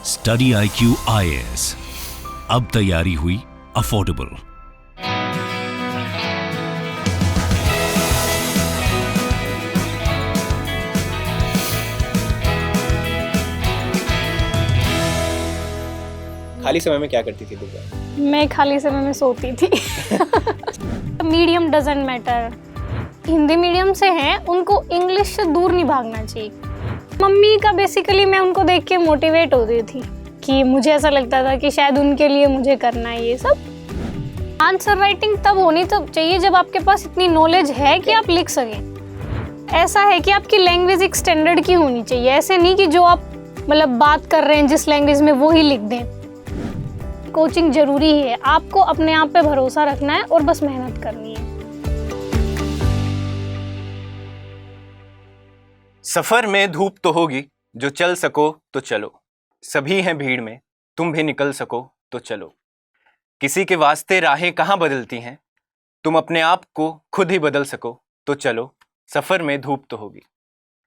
Study IQ IAS, अब तैयारी हुई अफोर्डेबल। खाली समय में क्या करती थी दिव्या? मैं खाली समय में सोती थी। Medium doesn't matter, Hindi medium से हैं उनको इंग्लिश से दूर नहीं भागना चाहिए। मम्मी का बेसिकली मैं उनको देख के मोटिवेट होती थी कि मुझे ऐसा लगता था कि शायद उनके लिए मुझे करना है ये सब। आंसर राइटिंग तब होनी तो चाहिए जब आपके पास इतनी नॉलेज है कि आप लिख सकें। ऐसा है कि आपकी लैंग्वेज एक स्टैंडर्ड की होनी चाहिए, ऐसे नहीं कि जो आप मतलब बात कर रहे हैं जिस लैंग्वेज में वो ही लिख दें। कोचिंग जरूरी है, आपको अपने आप पे भरोसा रखना है और बस मेहनत करनी है। सफर में धूप तो होगी, जो चल सको तो चलो। सभी हैं भीड़ में, तुम भी निकल सको तो चलो। किसी के वास्ते राहें कहाँ बदलती हैं, तुम अपने आप को खुद ही बदल सको तो चलो। सफर में धूप तो होगी।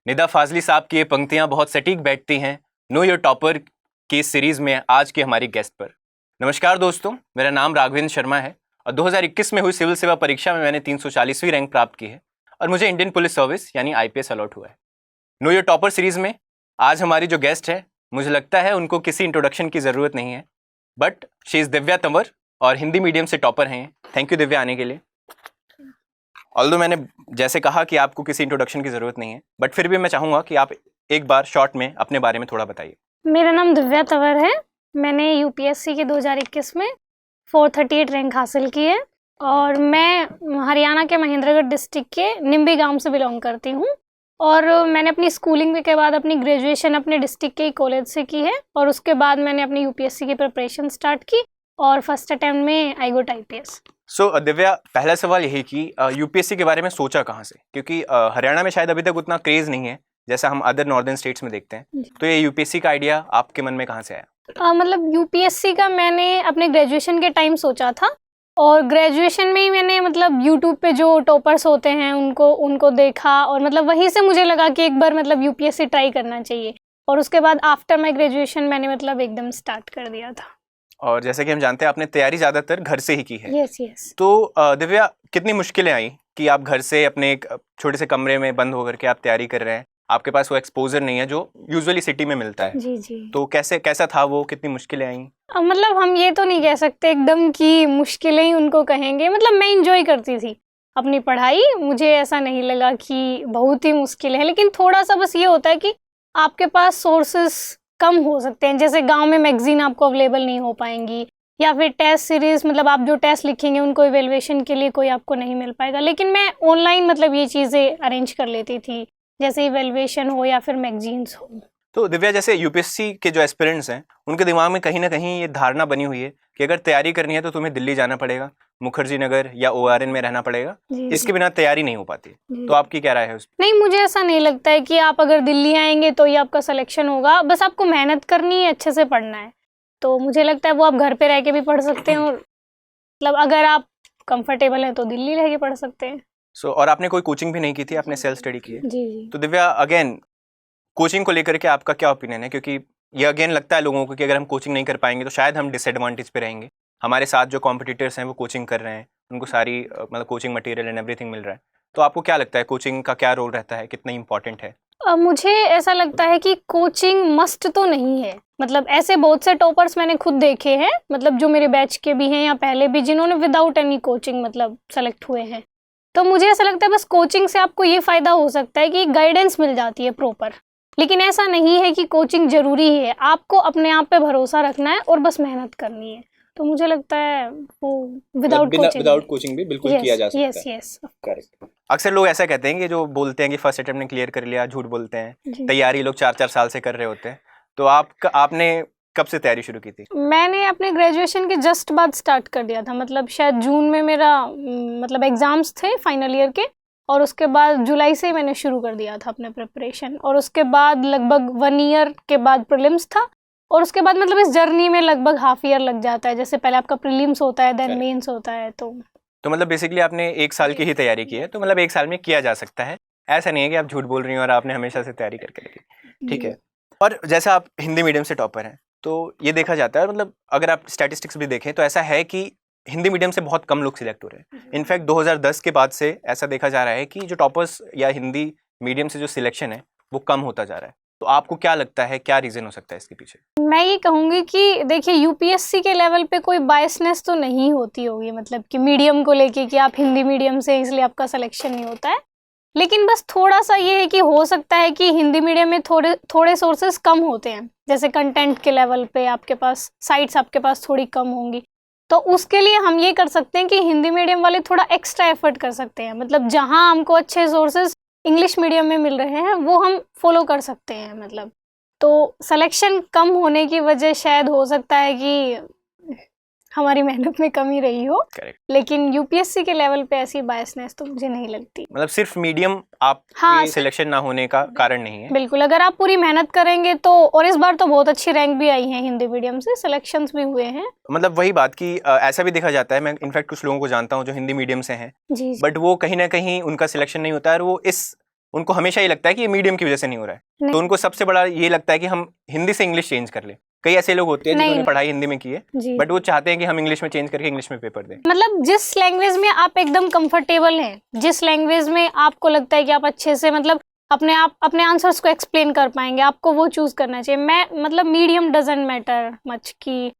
निदा फाजली साहब की ये पंक्तियां बहुत सटीक बैठती हैं नो योर टॉपर की इस सीरीज में आज की हमारी गेस्ट पर। नमस्कार दोस्तों, मेरा नाम राघवेंद्र शर्मा है और 2021 में हुई सिविल सेवा परीक्षा में मैंने 340वीं रैंक प्राप्त की है और मुझे इंडियन पुलिस सर्विस यानी IPS अलॉट हुआ है। नो योर टॉपर सीरीज में आज हमारी जो गेस्ट है, मुझे लगता है उनको किसी इंट्रोडक्शन की ज़रूरत नहीं है, but she is Divya Tanwar और हिंदी मीडियम से टॉपर हैं। थैंक यू दिव्या आने के लिए। ऑल्दो मैंने जैसे कहा कि आपको किसी इंट्रोडक्शन की ज़रूरत नहीं है, बट फिर भी मैं चाहूँगा कि आप एक बार शॉर्ट में अपने बारे में थोड़ा बताइए। मेरा नाम दिव्या तंवर है। मैंने UPSC के 2021 में 438 रैंक हासिल की है और मैं हरियाणा के महेंद्रगढ़ डिस्ट्रिक्ट के निम्बी गांव से बिलोंग करती हूँ। और मैंने अपनी स्कूलिंग के बाद अपनी ग्रेजुएशन अपने डिस्ट्रिक्ट के कॉलेज से की है और उसके बाद मैंने अपनी UPSC की प्रिपरेशन स्टार्ट की और फर्स्ट अटेम्प्ट में आई गोट IPS। सो दिव्या, पहला सवाल यही कि UPSC के बारे में सोचा कहाँ से, क्योंकि हरियाणा में शायद अभी तक उतना क्रेज़ नहीं है जैसा हम अदर नॉर्दर्न स्टेट्स में देखते हैं, तो ये UPSC का आइडिया आपके मन में कहाँ से आया? मतलब UPSC का मैंने अपने ग्रेजुएशन के टाइम सोचा था और ग्रेजुएशन में ही मैंने मतलब YouTube पे जो टॉपर्स होते हैं उनको देखा और मतलब वहीं से मुझे लगा कि एक बार मतलब UPSC ट्राई करना चाहिए और उसके बाद आफ्टर माय ग्रेजुएशन मैंने मतलब एकदम स्टार्ट कर दिया था। और जैसे कि हम जानते हैं आपने तैयारी ज़्यादातर घर से ही की है। यस। तो दिव्या, कितनी मुश्किलें आई कि आप घर से अपने एक छोटे से कमरे में बंद होकर के आप तैयारी कर रहे हैं, आपके पास वो एक्सपोजर नहीं है जो यूजुअली सिटी में मिलता है। जी। तो कैसा था वो, कितनी मुश्किलें आई? मतलब हम ये तो नहीं कह सकते एकदम कि मुश्किलें ही उनको कहेंगे, मतलब मैं इंजॉय करती थी अपनी पढ़ाई। मुझे ऐसा नहीं लगा कि बहुत ही मुश्किल है, लेकिन थोड़ा सा बस ये होता है कि आपके पास सोर्सेस कम हो सकते हैं। जैसे गांव में मैगजीन आपको अवेलेबल नहीं हो पाएंगी या फिर टेस्ट सीरीज, मतलब आप जो टेस्ट लिखेंगे उनको इवेल्युएशन के लिए कोई आपको नहीं मिल पाएगा। लेकिन मैं ऑनलाइन मतलब ये चीज़ें अरेंज कर लेती थी, जैसे इवेल्युएशन हो या फिर मैगजीन्स हो। तो दिव्या, जैसे UPSC के जो एस्पिरेंट्स हैं उनके दिमाग में कहीं ना कहीं ये धारणा बनी हुई है कि अगर तैयारी करनी है तो तुम्हें दिल्ली जाना पड़ेगा, मुखर्जी नगर या ORN में रहना पड़ेगा, इसके बिना तैयारी नहीं हो पाती। तो आपकी क्या राय है उस पर? नहीं, मुझे ऐसा नहीं लगता है कि आप अगर दिल्ली आएंगे तो ही आपका सिलेक्शन होगा। बस आपको मेहनत करनी है, अच्छे से पढ़ना है। तो मुझे लगता है वो आप घर पे रह के भी पढ़ सकते हैं और मतलब अगर आप कंफर्टेबल हैं तो दिल्ली रह के पढ़ सकते हैं। और आपने कोई कोचिंग भी नहीं की थी, आपने सेल्फ स्टडी की है? जी। तो दिव्या, अगेन कोचिंग को लेकर के आपका क्या ओपिनियन है? क्योंकि ये अगेन लगता है लोगों को कि अगर हम कोचिंग नहीं कर पाएंगे तो शायद हम डिसएडवांटेज पे रहेंगे। हमारे साथ जो कॉम्पिटिटर्स हैं वो कोचिंग कर रहे हैं, उनको सारी मतलब कोचिंग मटेरियल एंड एवरीथिंग मिल रहा है। तो आपको क्या लगता है कोचिंग का क्या रोल रहता है, कितना इंपॉर्टेंट है? मुझे ऐसा लगता है कि कोचिंग मस्ट तो नहीं है। मतलब ऐसे बहुत से टॉपर्स मैंने खुद देखे हैं, मतलब जो मेरे बैच के भी हैं या पहले भी, जिन्होंने विदाउट एनी कोचिंग मतलब सेलेक्ट हुए हैं। तो मुझे ऐसा लगता है बस कोचिंग से आपको ये फ़ायदा हो सकता है कि गाइडेंस मिल जाती है प्रॉपर, लेकिन ऐसा नहीं है कि कोचिंग ज़रूरी है। आपको अपने आप पे भरोसा रखना है और बस मेहनत करनी है। तो मुझे लगता है वो विदाउट कोचिंग भी बिल्कुल किया जा सकता है। यस। करेक्ट। अक्सर लोग ऐसा कहते हैं कि जो बोलते हैं कि फर्स्ट अटेम्प्ट में क्लियर कर लिया, झूठ बोलते हैं। तैयारी लोग 4-4 साल से कर रहे होते हैं। तो आपने कब से तैयारी शुरू की थी? मैंने अपने ग्रेजुएशन के जस्ट बाद स्टार्ट कर दिया था। मतलब शायद जून में मेरा मतलब एग्ज़ाम्स थे फाइनल ईयर के और उसके बाद जुलाई से मैंने शुरू कर दिया था अपने प्रिपरेशन और उसके बाद लगभग 1 ईयर के बाद प्रीलिम्स था और उसके बाद मतलब इस जर्नी में लगभग हाफ ईयर लग जाता है। जैसे पहले आपका प्रीलिम्स होता है, देन मेंस होता है। तो मतलब बेसिकली आपने 1 साल की ही तैयारी की है, तो मतलब 1 साल में किया जा सकता है। ऐसा नहीं है कि आप झूठ बोल रही हैं और आपने हमेशा से तैयारी करके रखी। ठीक है। और जैसा आप हिंदी मीडियम से टॉपर हैं, तो ये देखा जाता है, मतलब अगर आप स्टैटिस्टिक्स भी देखें तो ऐसा है कि हिंदी मीडियम से बहुत कम लोग सिलेक्ट हो रहे हैं। इनफैक्ट 2010 के बाद से ऐसा देखा जा रहा है कि जो टॉपर्स या हिंदी मीडियम से जो सिलेक्शन है वो कम होता जा रहा है। तो आपको क्या लगता है, क्या रीज़न हो सकता है इसके पीछे? मैं ये कहूँगी कि देखिए यूपीएससी के लेवल पे कोई बायसनेस तो नहीं होती होगी, मतलब कि मीडियम को लेके कि आप हिंदी मीडियम से इसलिए आपका सिलेक्शन नहीं होता है। लेकिन बस थोड़ा सा ये है कि हो सकता है कि हिंदी मीडियम में थोड़े सोर्सेज कम होते हैं, जैसे कंटेंट के लेवल पे आपके पास साइट्स आपके पास थोड़ी कम होंगी। तो उसके लिए हम ये कर सकते हैं कि हिंदी मीडियम वाले थोड़ा एक्स्ट्रा एफर्ट कर सकते हैं, मतलब जहाँ हमको अच्छे सोर्सेज इंग्लिश मीडियम में मिल रहे हैं वो हम फॉलो कर सकते हैं। मतलब तो सिलेक्शन कम होने की वजह शायद हो सकता है कि हमारी मेहनत में कमी रही हो। करेक्ट। लेकिन यूपीएससी के लेवल पे ऐसी बायसनेस तो मुझे नहीं लगती। मतलब सिर्फ मीडियम आप सिलेक्शन ना होने का कारण नहीं है। बिल्कुल, अगर आप पूरी मेहनत करेंगे तो, और इस बार तो बहुत अच्छी रैंक भी आई है हिंदी मीडियम से, सिलेक्शंस भी हुए हैं। मतलब वही बात कि ऐसा भी देखा जाता है, मैं इनफैक्ट कुछ लोगों को जानता हूँ जो हिंदी मीडियम से हैं, जी। बट वो कहीं ना कहीं उनका सिलेक्शन नहीं होता है, और वो उनको हमेशा ये लगता है कि ये मीडियम की वजह से नहीं हो रहा है। तो उनको सबसे बड़ा ये लगता है कि हम हिंदी से इंग्लिश चेंज कर ले। कई ऐसे लोग होते हैं जिन्होंने पढ़ाई हिंदी में की है, बट वो चाहते हैं कि हम इंग्लिश में चेंज करके इंग्लिश में पेपर दें। मतलब जिस लैंग्वेज में आप एकदम कंफर्टेबल हैं, जिस लैंग्वेज में आपको लगता है कि आप अच्छे से मतलब अपने आंसर्स को एक्सप्लेन कर पाएंगे, आपको वो चूज करना चाहिए। मैं मतलब मीडियम डजंट मैटर मच की,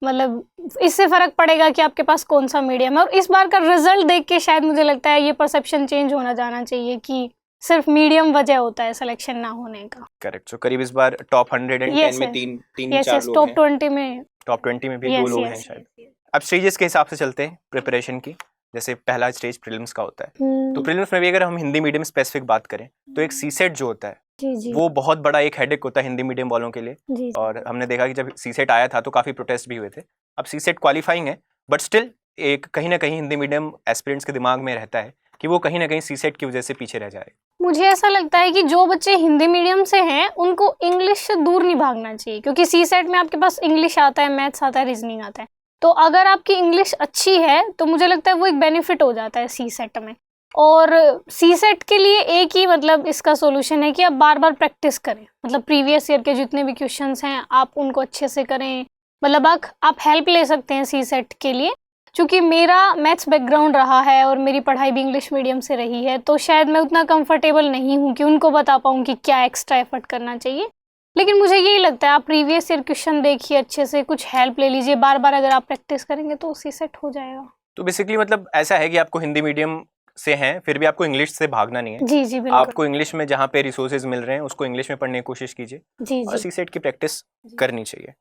मतलब इससे फर्क पड़ेगा कि आपके पास कौन सा मीडियम है। और इस बार का रिजल्ट देख के शायद मुझे लगता है ये परसेप्शन चेंज होना जाना चाहिए कि सिर्फ मीडियम वजह होता है सिलेक्शन ना होने का। करेक्ट। सो करीब इस बार टॉप 110 में तीन चार लोग हैं। टॉप 20 में, टॉप 20 में भी 2 लोग हैं शायद। अब स्टेजेस के हिसाब से चलते हैं प्रिपरेशन की। जैसे पहला स्टेज प्रीलिम्स का होता है, तो प्रीलिम्स में भी अगर हम हिंदी मीडियम स्पेसिफिक बात करें तो एक सीसेट जो होता है जी। वो बहुत बड़ा एक हेडेक होता है हिंदी मीडियम वालों के लिए। जी। और हमने देखा कि जब सीसेट आया था तो काफ़ी प्रोटेस्ट भी हुए थे। अब सीसेट क्वालिफाइंग है, बट स्टिल एक कहीं ना कहीं हिंदी मीडियम एस्पिरेंट्स के दिमाग में रहता है कि वो कहीं ना कहीं सीसेट की वजह से पीछे रह जाए। मुझे ऐसा लगता है कि जो बच्चे हिंदी मीडियम से हैं उनको इंग्लिश से दूर नहीं भागना चाहिए, क्योंकि सीसेट में आपके पास इंग्लिश आता है, मैथ्स आता है, रीजनिंग आता है। तो अगर आपकी इंग्लिश अच्छी है तो मुझे लगता है वो एक बेनिफिट हो जाता है सीसेट में। और सीसेट के लिए एक ही मतलब इसका सॉल्यूशन है कि आप बार बार प्रैक्टिस करें, मतलब प्रीवियस ईयर के जितने भी क्वेश्चंस हैं आप उनको अच्छे से करें। मतलब आप हेल्प ले सकते हैं सीसेट के लिए। चूँकि मेरा मैथ्स बैकग्राउंड रहा है और मेरी पढ़ाई भी इंग्लिश मीडियम से रही है, तो शायद मैं उतना कंफर्टेबल नहीं हूँ कि उनको बता पाऊँ कि क्या एक्स्ट्रा एफर्ट करना चाहिए। लेकिन मुझे यही लगता है आप प्रीवियस ईयर क्वेश्चन देखिए, अच्छे से कुछ हेल्प ले लीजिए, बार बार अगर आप प्रैक्टिस करेंगे तो उसी सेट हो जाएगा। तो बेसिकली मतलब ऐसा है कि आपको हिंदी मीडियम से हैं फिर भी आपको इंग्लिश से भागना नहीं है। जी बिल्कुल। आपको इंग्लिश में जहाँ पे रिसोर्सेज मिल रहे हैं उसको इंग्लिश में पढ़ने की कोशिश कीजिए और सीसेट की प्रैक्टिस करनी चाहिए।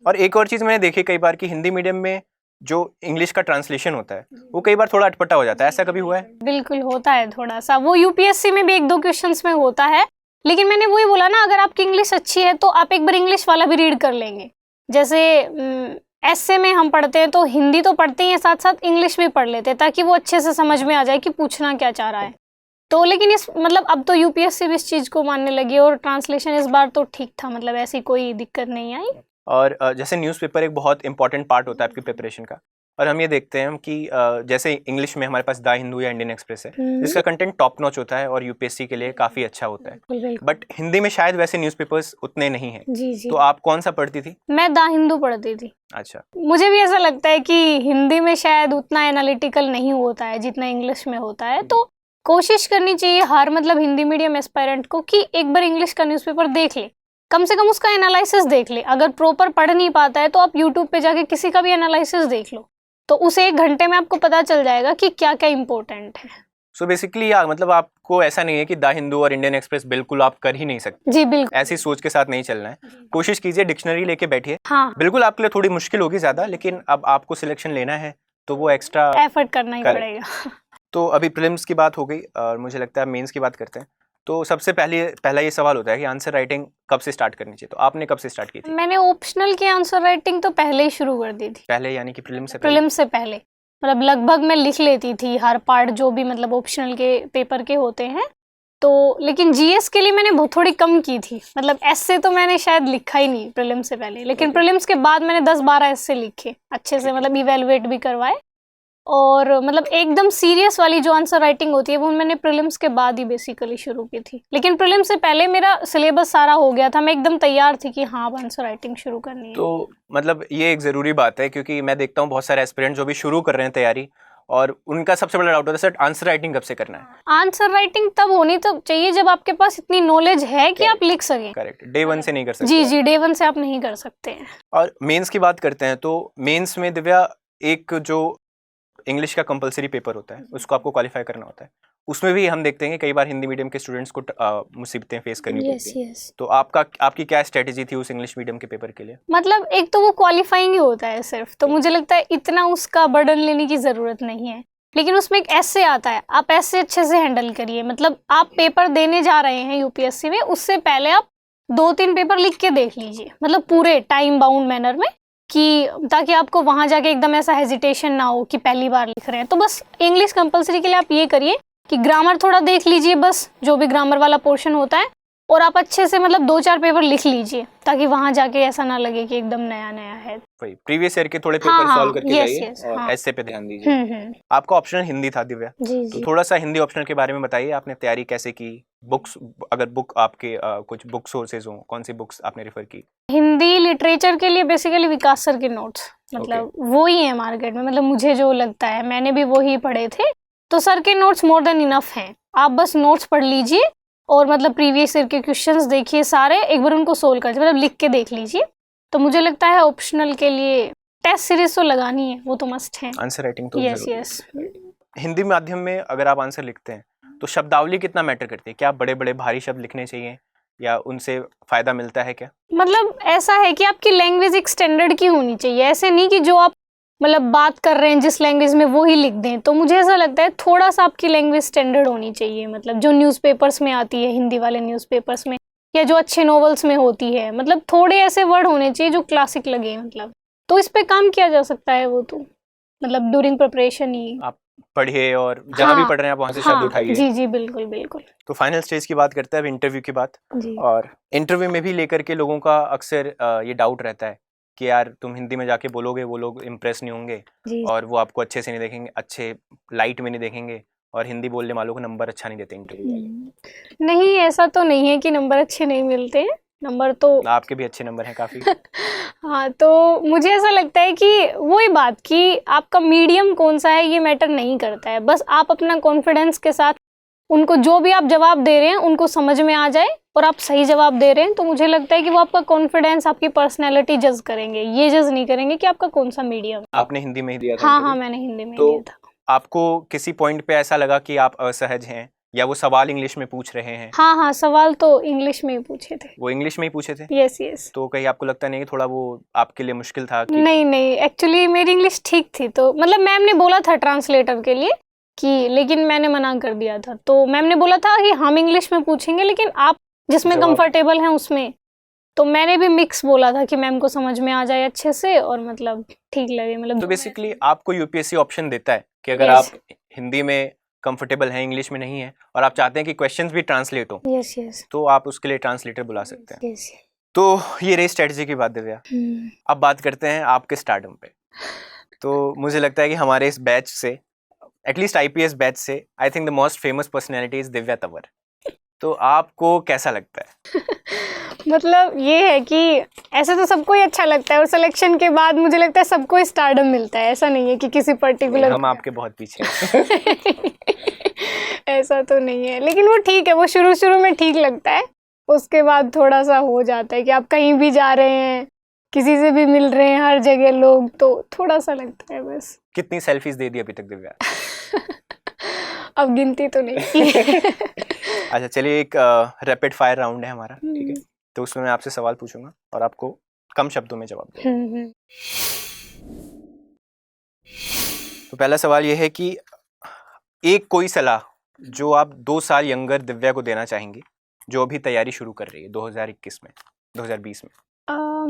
और एक और चीज़ मैंने देखी कई बार कि हिंदी मीडियम में जो इंग्लिश का ट्रांसलेशन होता है वो कई बार थोड़ा अटपटा हो जाता है। ऐसा कभी हुआ है? बिल्कुल होता है थोड़ा सा, वो यूपीएससी में भी 1-2 क्वेश्चंस में होता है। लेकिन मैंने वही बोला ना, अगर आपकी इंग्लिश अच्छी है तो आप एक बार इंग्लिश वाला भी रीड कर लेंगे। जैसे एस्से में हम पढ़ते हैं तो हिंदी तो पढ़ते हैं, साथ साथ इंग्लिश भी पढ़ लेते हैं ताकि वो अच्छे से समझ में आ जाए कि पूछना क्या चाह रहा है। तो लेकिन इस मतलब अब तो यूपीएससी भी इस चीज़ को मानने लगी और ट्रांसलेशन इस बार तो ठीक था, मतलब ऐसी कोई दिक्कत नहीं आई। और जैसे न्यूज़पेपर एक बहुत इंपॉर्टेंट पार्ट होता है आपकी प्रिपरेशन का, और हम ये देखते हैं कि जैसे इंग्लिश में हमारे पास द हिंदू या इंडियन एक्सप्रेस है जिसका कंटेंट टॉप नॉच होता है और यूपीएससी के लिए काफ़ी अच्छा होता है। बट हिंदी में शायद वैसे न्यूज़पेपर्स उतने नहीं हैं। जी। तो आप कौन सा पढ़ती थी? मैं द हिंदू पढ़ती थी। अच्छा। मुझे भी ऐसा लगता है कि हिंदी में शायद उतना एनालिटिकल नहीं होता है जितना इंग्लिश में होता है। तो कोशिश करनी चाहिए हर मतलब हिंदी मीडियम एस्पायरेंट को कि एक बार इंग्लिश का न्यूज़पेपर देख ले, कम से कम उसका एनालिसिस देख ले। अगर प्रॉपर पढ़ नहीं पाता है तो आप यूट्यूब पे जाके किसी का भी एनालिसिस देख लो, तो उस 1 घंटे में आपको पता चल जाएगा कि क्या क्या इंपॉर्टेंट है। सो बेसिकली मतलब आपको ऐसा नहीं है कि द हिंदू और इंडियन एक्सप्रेस बिल्कुल आप कर ही नहीं सकते। जी बिल्कुल, ऐसी सोच के साथ नहीं चलना है। कोशिश कीजिए, डिक्शनरी लेके बैठिए। हाँ बिल्कुल आपके लिए थोड़ी मुश्किल होगी ज़्यादा, लेकिन अब आपको सिलेक्शन लेना है तो वो एक्स्ट्रा एफर्ट करना ही पड़ेगा। तो अभी प्रीलिम्स की बात हो गई और मुझे लगता है मेंस की बात करते हैं। तो सबसे पहला ये सवाल होता है कि आंसर राइटिंग कब से स्टार्ट करनी चाहिए? तो आपने कब से स्टार्ट की थी? मैंने ऑप्शनल की आंसर राइटिंग तो पहले ही शुरू कर दी थी। पहले यानी कि प्रीलिम्स से पहले मतलब लगभग मैं लिख लेती थी हर पार्ट जो भी मतलब ऑप्शनल के पेपर के होते हैं। तो लेकिन जीएस के लिए मैंने बहुत थोड़ी कम की थी, मतलब एस्से तो मैंने शायद लिखा ही नहीं प्रीलिम्स से पहले, लेकिन प्रीलिम्स के बाद मैंने 10-12 एस्से लिखे अच्छे से, मतलब इवेलुएट भी करवाए। और मतलब एकदम सीरियस वाली जो आंसर राइटिंग होती है वो मैंने प्रीलिम्स के बाद ही बेसिकली शुरू की थी, लेकिन प्रीलिम्स से पहले मेरा सिलेबस सारा हो गया था, मैं एकदम तैयार थी कि हाँ अब आंसर राइटिंग शुरू करनी है। तो मतलब ये एक ज़रूरी बात है, क्योंकि मैं देखता हूँ बहुत सारे एस्पिरेंट जो भी शुरू कर रहे हैं तैयारी, और उनका सबसे बड़ा डाउट होता है सर आंसर राइटिंग कब से करना है। आंसर राइटिंग तब होनी तो चाहिए जब आपके पास इतनी नॉलेज है कि आप लिख सकें। करेक्ट, डे वन से नहीं कर सकते। जी जी, डे वन से आप नहीं कर सकते हैं। और मेंस की बात करते हैं तो मेंस में दिव्या एक जो इंग्लिश का कंपलसरी पेपर होता है उसको आपको क्वालिफाई करना होता है, उसमें भी हम देखते हैं कि कई बार हिंदी मीडियम के स्टूडेंट्स को मुसीबतें फेस करनी पड़ती हैं। तो आपकी क्या स्ट्रेटेजी थी उस इंग्लिश मीडियम के पेपर के लिए? मतलब एक तो वो क्वालिफाइंग ही होता है सिर्फ, तो मुझे लगता है इतना उसका बर्डन लेने की ज़रूरत नहीं है, लेकिन उसमें एक ऐसे आता है, आप ऐसे अच्छे से हैंडल करिए। मतलब आप पेपर देने जा रहे हैं यूपीएससी में, उससे पहले आप 2-3 पेपर लिख के देख लीजिए, मतलब पूरे टाइम बाउंड मैनर में, कि ताकि आपको वहाँ जाके एकदम ऐसा हेजिटेशन ना हो कि पहली बार लिख रहे हैं। तो बस इंग्लिश कंपलसरी के लिए आप ये करिए कि ग्रामर थोड़ा देख लीजिए, बस जो भी ग्रामर वाला पोर्शन होता है, और आप अच्छे से मतलब 2-4 पेपर लिख लीजिए, ताकि वहाँ जाके ऐसा ना लगे कि एकदम नया नया है। वही प्रीवियस ईयर के थोड़े पेपर सॉल्व करके जाइए और ऐसे पे ध्यान दीजिए। आपका ऑप्शनल हिंदी था दिव्या, तो थोड़ा सा हिंदी ऑप्शनल के बारे में बताइए, आपने तैयारी कैसे की? बुक्स, अगर बुक आपके कुछ बुक सोर्सेज हो, कौन सी बुक्स आपने रेफर की? हिंदी लिटरेचर के लिए बेसिकली विकास सर के नोट्स, मतलब वो ही है मार्केट में, मतलब मुझे जो लगता है, मैंने भी वो ही पढ़े थे, तो सर के नोट्स मोर देन इनफ हैं। आप बस नोट्स पढ़ लीजिए और मतलब प्रीवियस ईयर के क्वेश्चंस देखिए सारे, एक बार उनको सोल्व कर मतलब लिख के देख लीजिए। तो मुझे लगता है ऑप्शनल के लिए टेस्ट सीरीज तो लगानी है, वो तो मस्ट है। आंसर राइटिंग तो यस। हिंदी माध्यम में अगर आप आंसर लिखते हैं तो शब्दावली कितना मैटर करती है? क्या बड़े बड़े भारी शब्द लिखने चाहिए या उनसे फायदा मिलता है क्या? मतलब ऐसा है कि आपकी लैंग्वेज एक स्टैंडर्ड की होनी चाहिए, ऐसे नहीं कि जो आप मतलब बात कर रहे हैं जिस लैंग्वेज में वो ही लिख दें। तो मुझे ऐसा लगता है थोड़ा सा आपकी लैंग्वेज स्टैंडर्ड होनी चाहिए, मतलब जो न्यूज़पेपर्स में आती है, हिंदी वाले न्यूज़पेपर्स में, या जो अच्छे नॉवेल्स में होती है, मतलब थोड़े ऐसे वर्ड होने चाहिए जो क्लासिक लगे, मतलब तो इस पे काम किया जा सकता है। वो तो मतलब ड्यूरिंग प्रिपरेशन ही आप पढ़िए और जहाँ भी पढ़ रहे हैं आप वहाँ से शब्द उठाइए। जी जी बिल्कुल बिल्कुल। तो फाइनल स्टेज की बात करते हैं अब, इंटरव्यू की बात। और इंटरव्यू में भी लेकर के लोगों का अक्सर ये डाउट रहता है कि यार तुम हिंदी में जाके बोलोगे, वो लोग इम्प्रेस नहीं होंगे और वो आपको अच्छे से नहीं देखेंगे, अच्छे लाइट में नहीं देखेंगे, और हिंदी बोलने वालों को नंबर अच्छा नहीं देते इंटरव्यू वाले। नहीं, ऐसा तो नहीं है कि नंबर अच्छे नहीं मिलते हैं, नंबर तो आपके भी अच्छे नंबर हैं काफ़ी। हाँ, तो मुझे ऐसा लगता है कि वही बात कि आपका मीडियम कौन सा है ये मैटर नहीं करता है, बस आप अपना कॉन्फिडेंस के साथ उनको जो भी आप जवाब दे रहे हैं उनको समझ में आ जाए और आप सही जवाब दे रहे हैं, तो मुझे लगता है कि वो आपका कॉन्फिडेंस, आपकी पर्सनैलिटी जज करेंगे, ये जज नहीं करेंगे कि आपका कौन सा मीडियम। आपने हिंदी में ही दिया था? हाँ, मैंने हिंदी में दिया था। आपको किसी पॉइंट पे ऐसा लगा कि आप असहज हैं या वो सवाल इंग्लिश में पूछ रहे हैं? हाँ, सवाल तो इंग्लिश में ही पूछे थे। वो इंग्लिश में ही पूछे थे? यस। तो कहीं आपको लगता नहीं थोड़ा वो आपके लिए मुश्किल था कि... नहीं, एक्चुअली मेरी इंग्लिश ठीक थी, तो मतलब मैम ने बोला था ट्रांसलेटर के लिए कि, लेकिन मैंने मना कर दिया था। तो मैम ने बोला था कि हम इंग्लिश में पूछेंगे लेकिन आप जिसमें कंफर्टेबल हैं उसमें, तो मैंने भी मिक्स बोला था कि मैम को समझ में आ जाए अच्छे से और मतलब ठीक लगे। मतलब तो बेसिकली आपको यूपीएससी ऑप्शन देता है कि अगर आप हिंदी में कंफर्टेबल हैं, इंग्लिश में नहीं है, और आप चाहते हैं कि क्वेश्चंस भी ट्रांसलेट हो, तो आप उसके लिए ट्रांसलेटर बुला सकते हैं। तो ये रही स्ट्रेटजी की बात दिव्या। अब बात करते हैं आपके स्टारडम पे। तो मुझे लगता है कि हमारे इस बैच से, एटलीस्ट आईपीएस बैच से, I think the most famous personality is Divya Tanwar. तो आपको कैसा लगता है? मतलब ये है कि ऐसे तो सबको ही अच्छा लगता है और सिलेक्शन के बाद मुझे लगता है सबको ही स्टारडम मिलता है, ऐसा नहीं है कि किसी पर्टिकुलर। हम आपके बहुत पीछे हैं। ऐसा तो नहीं है, लेकिन वो ठीक है, वो शुरू में ठीक लगता है, उसके बाद थोड़ा सा हो जाता है कि आप कहीं भी जा रहे हैं, किसी से भी मिल रहे हैं, हर जगह लोग, तो थोड़ा सा लगता है बस। कितनी सेल्फीज दे दी अभी तक दिव्या? अब गिनती तो नहीं की। अच्छा चलिए, एक रैपिड फायर राउंड है हमारा, ठीक है? तो उसमें मैं आपसे सवाल पूछूंगा और आपको कम शब्दों में जवाब देना। तो पहला सवाल ये है कि एक कोई सलाह जो आप 2 साल यंगर दिव्या को देना चाहेंगी जो अभी तैयारी शुरू कर रही है 2021 में, 2020 में।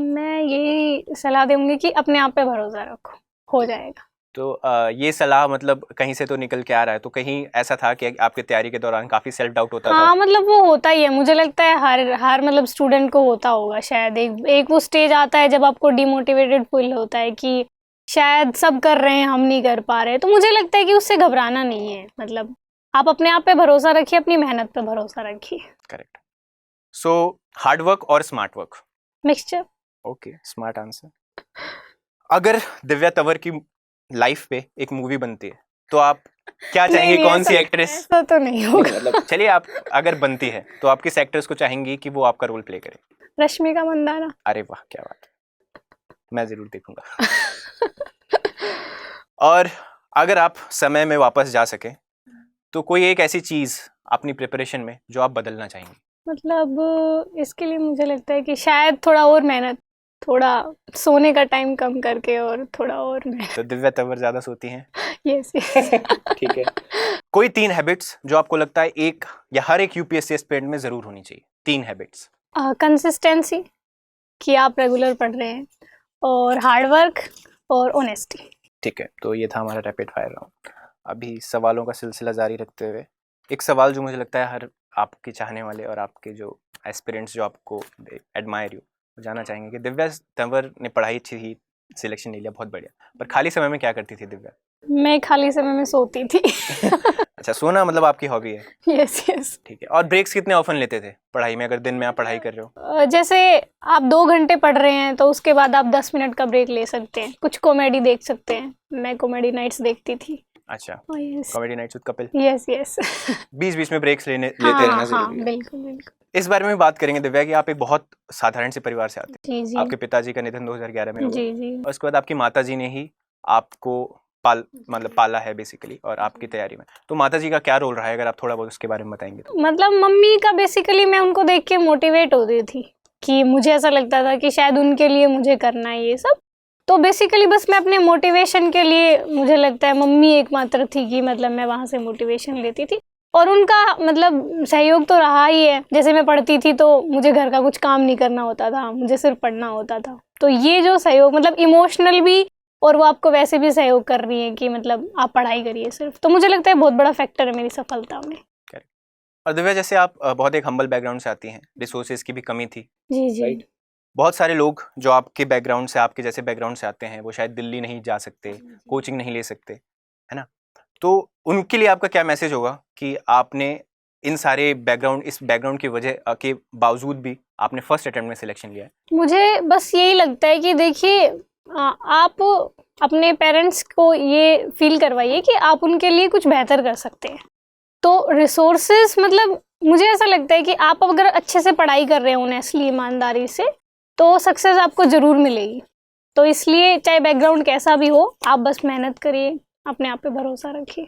मैं यही सलाह दूंगी कि अपने आप पे भरोसा रखो, हो जाएगा। तो ये सलाह मतलब कहीं से तो निकल के आ रहा है, तो कहीं ऐसा था कि आपके तैयारी के दौरान काफी सेल्फ डाउट होता था? हाँ, मतलब वो होता ही है, मुझे लगता है हर मतलब स्टूडेंट को होता होगा शायद। एक वो स्टेज आता है जब आपको डिमोटिवेटेड फील होता है कि शायद सब कर रहे हैं, हम नहीं कर पा रहे। तो मुझे लगता है कि उससे घबराना नहीं है, मतलब आप अपने आप पे भरोसा रखिए, अपनी मेहनत पे भरोसा रखिए। करेक्ट। सो हार्ड वर्क और smart work? Mixture. Okay, smart answer. अगर दिव्या तंवर की लाइफ पे एक मूवी बनती है तो आप क्या चाहेंगे? नहीं, कौन सी एक्ट्रेस? ऐसा तो नहीं होगा। मतलब चलिए, आप अगर बनती है तो आप किस एक्ट्रेस को चाहेंगी कि वो आपका रोल प्ले करे? रश्मिका मंदाना। अरे वाह, क्या बात है, मैं जरूर देखूंगा। और अगर आप समय में वापस जा सके तो कोई एक ऐसी चीज अपनी प्रिपरेशन में जो आप बदलना चाहेंगी? मतलब इसके लिए मुझे लगता है कि शायद थोड़ा और मेहनत, थोड़ा सोने का टाइम कम करके और थोड़ा और मेहनत। तो दिव्या तंवर ज्यादा सोती हैं? यस। ठीक है। कोई 3 हैबिट्स जो आपको लगता है एक या हर एक यूपीएससी एस्पिरेंट में जरूर होनी चाहिए? 3 हैबिट्स। कंसिस्टेंसी, कि आप रेगुलर पढ़ रहे हैं, और हार्ड वर्क और ऑनेस्टी। ठीक है, तो ये था हमारा रैपिड फायर राउंड। अभी सवालों का सिलसिला जारी रखते हुए एक सवाल जो मुझे लगता है हर आपके चाहने वाले और आपके जो एस्पिरेंट्स जो आपको एडमायर यू जानना चाहेंगे कि दिव्या तंवर ने पढ़ाई अच्छी ही सिलेक्शन ले लिया, बहुत बढ़िया, पर खाली समय में क्या करती थी दिव्या? मैं खाली समय में सोती थी। अच्छा, सोना मतलब आपकी हॉबी है? Yes yes. ठीक है। और ब्रेक्स कितने ऑफन लेते थे पढ़ाई में, अगर दिन में आप पढ़ाई कर रहे हो? जैसे आप 2 घंटे पढ़ रहे हैं तो उसके बाद आप 10 मिनट का ब्रेक ले सकते हैं, कुछ कॉमेडी देख सकते हैं। मैं कॉमेडी नाइट्स देखती थी। अच्छा, yes comedy nights with Kapil. Yes yes. बीच में ब्रेक्स लेते रहना जरूरी है। बिल्कुल बिल्कुल। इस बारे में बात करेंगे दिव्या कि आप एक बहुत साधारण से परिवार से आते हैं। जी जी। आपके पिताजी का निधन 2011 में हुआ जी जी। और उसके बाद आपकी माताजी ने ही आपको पाला है बेसिकली, और आपकी तैयारी में। तो माताजी का क्या रोल रहा है, अगर आप थोड़ा बहुत उसके बारे में बताएंगे तो? मतलब मम्मी का बेसिकली मैं उनको देख के मोटिवेट होती थी कि मुझे ऐसा लगता था कि शायद उनके लिए मुझे करना है ये सब। तो बेसिकली बस मैं अपने मोटिवेशन के लिए, मुझे लगता है मम्मी एकमात्र थी कि मतलब मैं वहाँ से मोटिवेशन लेती थी, और उनका मतलब सहयोग तो रहा ही है। जैसे मैं पढ़ती थी तो मुझे घर का कुछ काम नहीं करना होता था, मुझे सिर्फ पढ़ना होता था। तो ये जो सहयोग, मतलब इमोशनल भी, और वो आपको वैसे भी सहयोग कर रही है कि मतलब आप पढ़ाई करिए सिर्फ, तो मुझे लगता है बहुत बड़ा फैक्टर है मेरी सफलता में। और दिव्या, जैसे आप बहुत एक हम्बल बैकग्राउंड से आती हैं, रिसोर्सेज की भी कमी थी। जी जी। राइट। बहुत सारे लोग जो आपके बैकग्राउंड से, आपके जैसे बैकग्राउंड से आते हैं, वो शायद दिल्ली नहीं जा सकते, कोचिंग नहीं ले सकते, है ना? तो उनके लिए आपका क्या मैसेज होगा कि आपने इन सारे इस बैकग्राउंड की वजह के बावजूद भी आपने फर्स्ट अटेम्प्ट में सिलेक्शन लिया है? मुझे बस यही लगता है कि देखिए, आप अपने पेरेंट्स को ये फील करवाइए कि आप उनके लिए कुछ बेहतर कर सकते हैं। तो रिसोर्सेज, मतलब मुझे ऐसा लगता है कि आप अगर अच्छे से पढ़ाई कर रहे हैं ऑनेस्टली, ईमानदारी से, तो सक्सेस आपको ज़रूर मिलेगी। तो इसलिए चाहे बैकग्राउंड कैसा भी हो, आप बस मेहनत करिए, अपने आप पे भरोसा रखिए।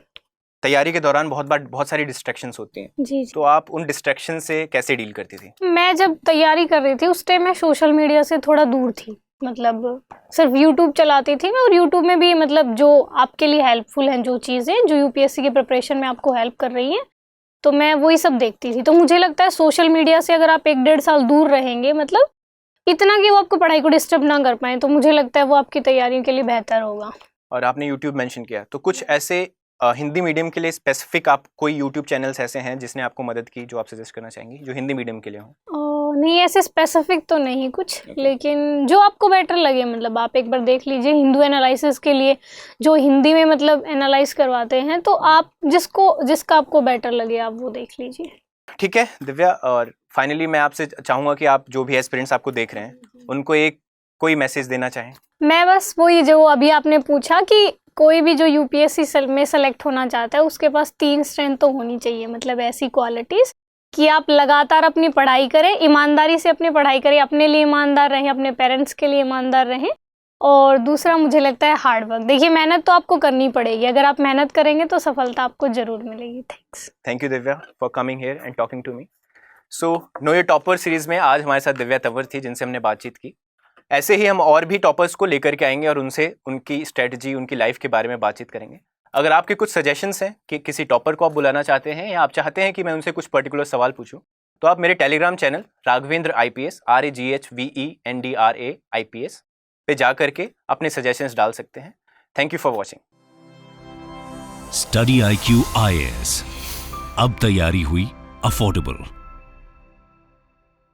तैयारी के दौरान बहुत सारी डिस्ट्रैक्शंस होती हैं। जी जी। तो आप उन डिस्ट्रैक्शन से कैसे डील करती थी? मैं जब तैयारी कर रही थी उस टाइम मैं सोशल मीडिया से थोड़ा दूर थी, मतलब सिर्फ यूट्यूब चलाती थी मैं, और यूट्यूब में भी मतलब जो आपके लिए हेल्पफुल हैं, जो चीज़ें जो यूपीएससी के प्रिपरेशन में आपको हेल्प कर रही हैं, तो मैं वही सब देखती थी। तो मुझे लगता है सोशल मीडिया से अगर आप 1-1.5 साल दूर रहेंगे, मतलब इतना कि वो आपको पढ़ाई को डिस्टर्ब ना कर पाए, तो मुझे लगता है वो आपकी तैयारियों के लिए बेहतर होगा। और आपने यूट्यूब मेंशन किया, तो कुछ ऐसे हिंदी मीडियम के लिए स्पेसिफिक आप कोई यूट्यूब चैनल्स ऐसे हैं जिसने आपको मदद की, जो आप सजेस्ट करना चाहेंगी, जो हिंदी मीडियम के लिए हो? नहीं, ऐसे स्पेसिफिक तो नहीं कुछ, लेकिन जो आपको बेटर लगे, मतलब आप एक बार देख लीजिए। हिंदू एनालिसिस के लिए जो हिंदी में मतलब एनालाइज करवाते हैं, तो आप जिसका आपको बेटर लगे आप वो देख लीजिए। ठीक है दिव्या, और फाइनली मैं आपसे चाहूँगा कि आप जो भी एस्पिरेंट्स आपको देख रहे हैं उनको कोई मैसेज देना चाहें। मैं बस वही, जो अभी आपने पूछा कि कोई भी जो यूपीएससी में सेलेक्ट होना चाहता है उसके पास 3 स्ट्रेंथ तो होनी चाहिए, मतलब ऐसी क्वालिटीज़ कि आप लगातार अपनी पढ़ाई करें, ईमानदारी से अपनी पढ़ाई करें, अपने लिए ईमानदार रहें, अपने पेरेंट्स के लिए ईमानदार रहें, और दूसरा मुझे लगता है हार्ड वर्क। देखिए, मेहनत तो आपको करनी पड़ेगी, अगर आप मेहनत करेंगे तो सफलता आपको जरूर मिलेगी। Thank you Divya for coming here and talking to me. So no your topper series में आज हमारे साथ दिव्या तंवर थी, जिनसे हमने बातचीत की। ऐसे ही हम और भी टॉपर्स को लेकर के आएंगे और उनसे उनकी स्ट्रेटजी, उनकी लाइफ के बारे में बातचीत करेंगे। अगर आपके कुछ सजेशंस हैं कि किसी टॉपर को आप बुलाना चाहते हैं, या आप चाहते हैं कि मैं उनसे कुछ पर्टिकुलर सवाल पूछूं, तो आप मेरे Telegram channel Raghavendra IPS RAGHVENDRA IPS पे जा करके अपने सजेशंस डाल सकते हैं। Thank you for watching. Study IQ IAS, अब तैयारी हुई अफोर्डेबल।